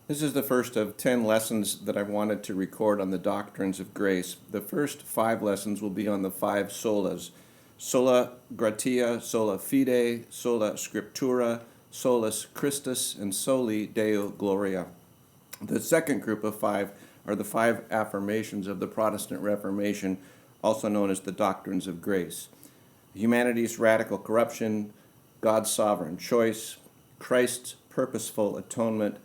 This is the first of 10 lessons that I wanted to record on the doctrines of grace. The first 5 lessons will be on the 5 solas: sola gratia, sola fide, sola scriptura, solus Christus, and soli Deo Gloria. The second group of 5 are the 5 affirmations of the Protestant Reformation, also known as the doctrines of grace: humanity's radical corruption, God's sovereign choice, Christ's purposeful atonement,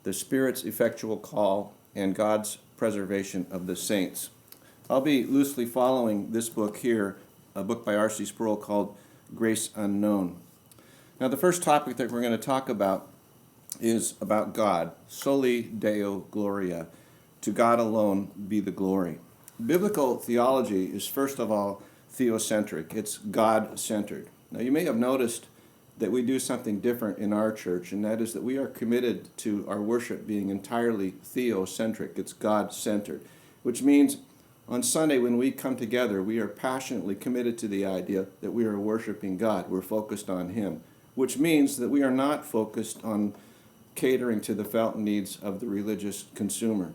the Spirit's effectual call, and God's preservation of the saints. I'll be loosely following this book here, a book by R.C. Sproul called Grace Unknown. Now, the first topic that we're going to talk about is about God. Soli Deo Gloria. To God alone be the glory. Biblical theology is, first of all, theocentric. It's God-centered. Now, you may have noticed that we do something different in our church, and that is that we are committed to our worship being entirely theocentric. It's God-centered, which means on Sunday when we come together, we are passionately committed to the idea that we are worshiping God. We're focused on Him, which means that we are not focused on catering to the felt needs of the religious consumer.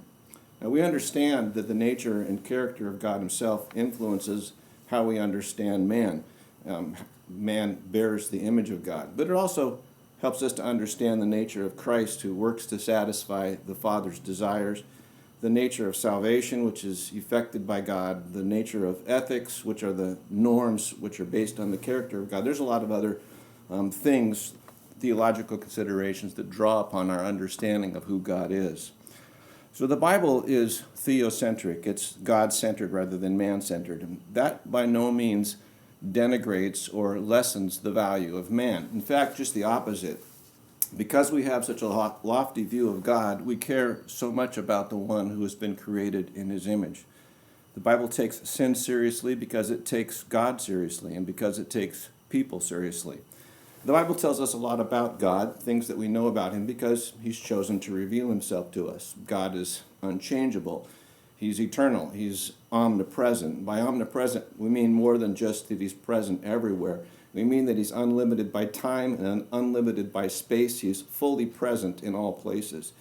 Now, we understand that the nature and character of God Himself influences how we understand man. Man bears the image of God. But it also helps us to understand the nature of Christ, who works to satisfy the Father's desires, the nature of salvation, which is effected by God, the nature of ethics, which are the norms which are based on the character of God. There's a lot of other things, theological considerations that draw upon our understanding of who God is. So the Bible is theocentric. It's God-centered rather than man-centered. And that by no means denigrates or lessens the value of man. In fact, just the opposite. Because we have such a lofty view of God, we care so much about the one who has been created in His image. The Bible takes sin seriously because it takes God seriously and because it takes people seriously. The Bible tells us a lot about God, things that we know about Him, because He's chosen to reveal Himself to us. God is unchangeable. He's eternal. He's omnipresent. By omnipresent, we mean more than just that He's present everywhere. We mean that He's unlimited by time and unlimited by space. He's fully present in all places.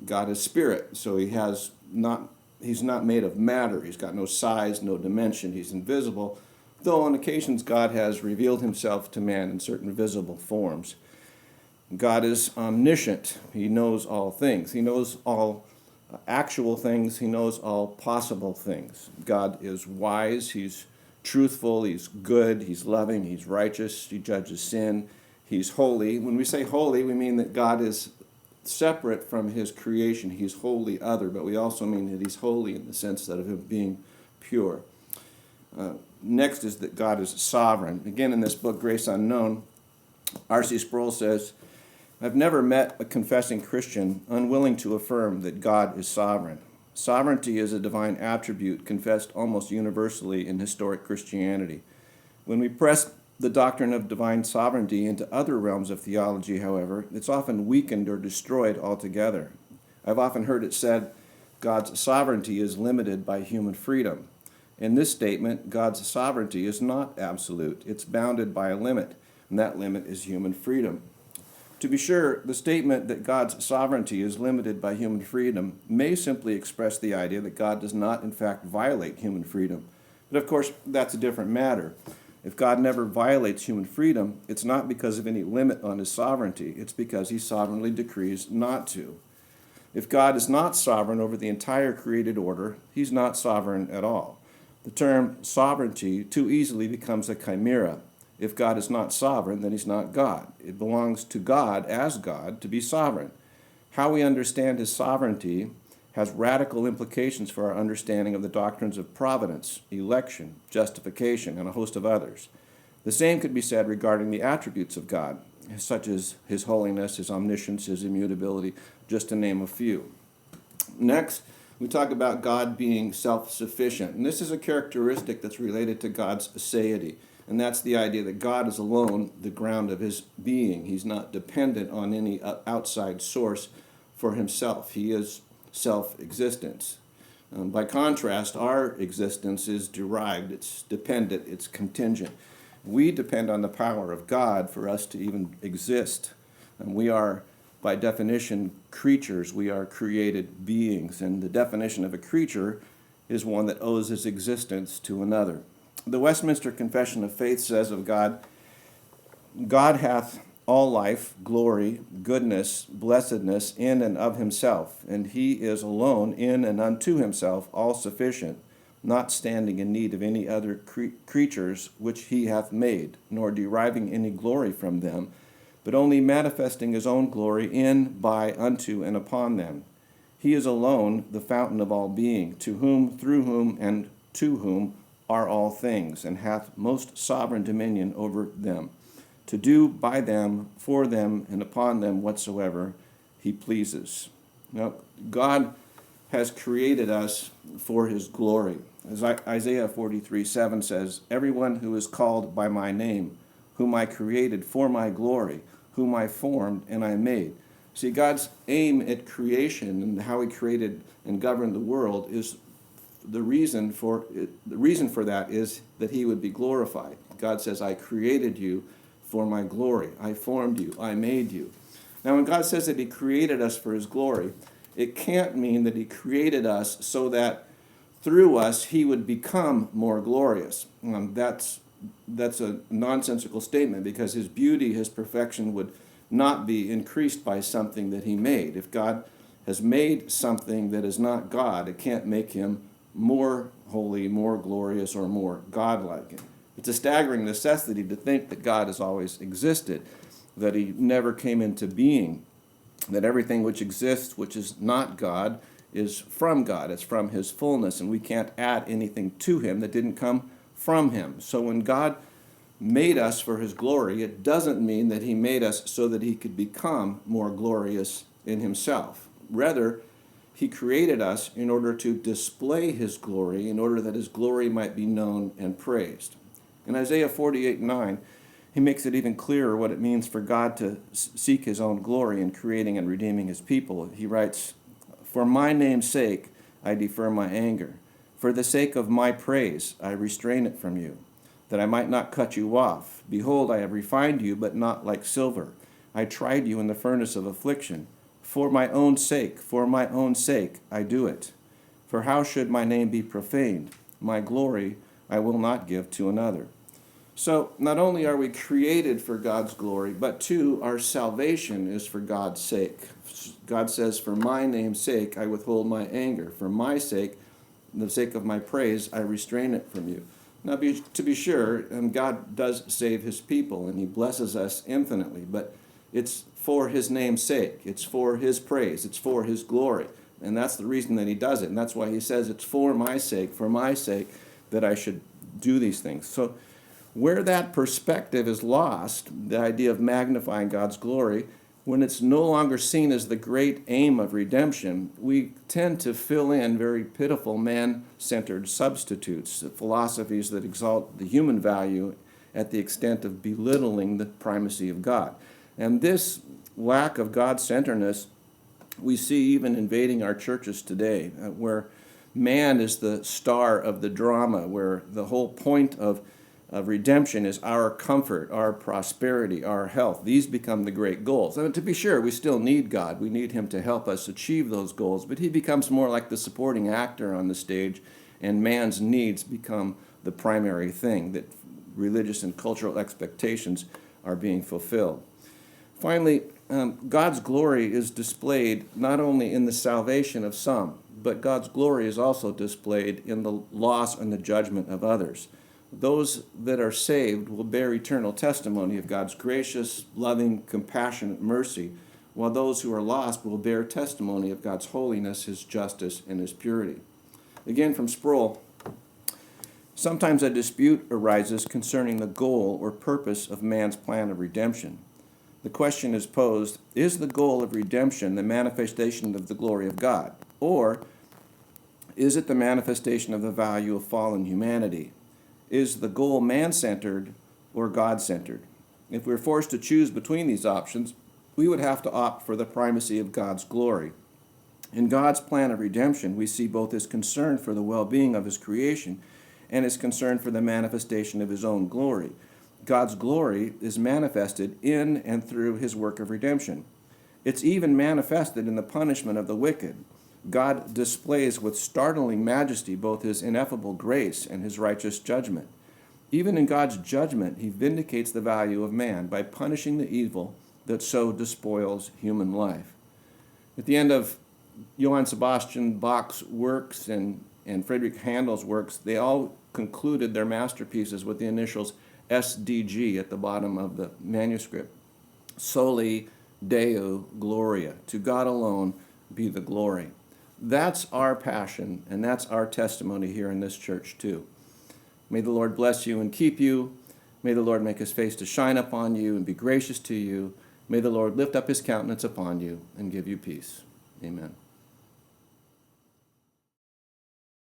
God is spirit, so He's not made of matter. He's got no size, no dimension. He's invisible, though on occasions God has revealed Himself to man in certain visible forms. God is omniscient. He knows all things. He knows all actual things. He knows all possible things. God is wise. He's truthful. He's good. He's loving. He's righteous. He judges sin. He's holy. When we say holy, we mean that God is separate from His creation. He's wholly other, but we also mean that He's holy in the sense that of Him being pure. Next is that God is sovereign. Again, in this book, Grace Unknown, R.C. Sproul says, I've never met a confessing Christian unwilling to affirm that God is sovereign. Sovereignty is a divine attribute confessed almost universally in historic Christianity. When we press the doctrine of divine sovereignty into other realms of theology, however, it's often weakened or destroyed altogether. I've often heard it said, God's sovereignty is limited by human freedom. In this statement, God's sovereignty is not absolute. It's bounded by a limit, and that limit is human freedom. To be sure, the statement that God's sovereignty is limited by human freedom may simply express the idea that God does not, in fact, violate human freedom. But of course, that's a different matter. If God never violates human freedom, it's not because of any limit on His sovereignty. It's because He sovereignly decrees not to. If God is not sovereign over the entire created order, He's not sovereign at all. The term sovereignty too easily becomes a chimera. If God is not sovereign, then He's not God. It belongs to God as God to be sovereign. How we understand His sovereignty has radical implications for our understanding of the doctrines of providence, election, justification, and a host of others. The same could be said regarding the attributes of God, such as His holiness, His omniscience, His immutability, just to name a few. Next, we talk about God being self-sufficient. And this is a characteristic that's related to God's aseity. And that's the idea that God is alone the ground of His being. He's not dependent on any outside source for Himself. He is self-existence. By contrast, our existence is derived, it's dependent, it's contingent. We depend on the power of God for us to even exist. And we are by definition, creatures. We are created beings, and the definition of a creature is one that owes its existence to another. The Westminster Confession of Faith says of God, God hath all life, glory, goodness, blessedness in and of himself, and he is alone in and unto himself all sufficient, not standing in need of any other creatures which he hath made, nor deriving any glory from them, but only manifesting his own glory in, by, unto, and upon them. He is alone the fountain of all being, to whom, through whom, and to whom are all things, and hath most sovereign dominion over them, to do by them, for them, and upon them whatsoever he pleases. Now, God has created us for his glory. As Isaiah 43:7 says, everyone who is called by my name, whom I created for my glory, whom I formed and I made. See, God's aim at creation and how he created and governed the world is the reason for that is that he would be glorified. God says, I created you for my glory. I formed you. I made you. Now, when God says that he created us for his glory, it can't mean that he created us so that through us he would become more glorious. That's a nonsensical statement, because his beauty, his perfection would not be increased by something that he made. If God has made something that is not God, it can't make him more holy, more glorious, or more godlike. It's a staggering necessity to think that God has always existed, that he never came into being, that everything which exists, which is not God, is from God. It's from his fullness, and we can't add anything to him that didn't come from him. So when God made us for his glory, it doesn't mean that he made us so that he could become more glorious in himself. Rather, he created us in order to display his glory, in order that his glory might be known and praised. In Isaiah 48:9, he makes it even clearer what it means for God to seek his own glory in creating and redeeming his people. He writes, for my name's sake I defer my anger. For the sake of my praise I restrain it from you, that I might not cut you off. Behold, I have refined you, but not like silver. I tried you in the furnace of affliction. For my own sake I do it. For how should my name be profaned? My glory I will not give to another. So not only are we created for God's glory, but too, our salvation is for God's sake. God says, for my name's sake, I withhold my anger. For my sake, the sake of my praise, I restrain it from you. Now, to be sure, God does save his people, and he blesses us infinitely, but it's for his name's sake. It's for his praise. It's for his glory. And that's the reason that he does it. And that's why he says it's for my sake that I should do these things. So where that perspective is lost, the idea of magnifying God's glory, when it's no longer seen as the great aim of redemption, we tend to fill in very pitiful man-centered substitutes, philosophies that exalt the human value at the extent of belittling the primacy of God. And this lack of God-centeredness we see even invading our churches today, where man is the star of the drama, where the whole point of redemption is our comfort, our prosperity, our health. These become the great goals. I mean, to be sure, we still need God. We need him to help us achieve those goals, but he becomes more like the supporting actor on the stage, and man's needs become the primary thing, that religious and cultural expectations are being fulfilled. Finally, God's glory is displayed not only in the salvation of some, but God's glory is also displayed in the loss and the judgment of others. Those that are saved will bear eternal testimony of God's gracious, loving, compassionate mercy, while those who are lost will bear testimony of God's holiness, his justice, and his purity. Again, from Sproul, sometimes a dispute arises concerning the goal or purpose of man's plan of redemption. The question is posed, is the goal of redemption the manifestation of the glory of God, or is it the manifestation of the value of fallen humanity? Is the goal man-centered or God-centered? If we're forced to choose between these options, we would have to opt for the primacy of God's glory. In God's plan of redemption, we see both his concern for the well-being of his creation and his concern for the manifestation of his own glory. God's glory is manifested in and through his work of redemption. It's even manifested in the punishment of the wicked. God displays with startling majesty both his ineffable grace and his righteous judgment. Even in God's judgment, he vindicates the value of man by punishing the evil that so despoils human life. At the end of Johann Sebastian Bach's works and Friedrich Handel's works, they all concluded their masterpieces with the initials SDG at the bottom of the manuscript. Soli Deo Gloria. To God alone be the glory. That's our passion, and that's our testimony here in this church too. May the Lord bless you and keep you. May the Lord make his face to shine upon you and be gracious to you. May the Lord lift up his countenance upon you and give you peace. Amen.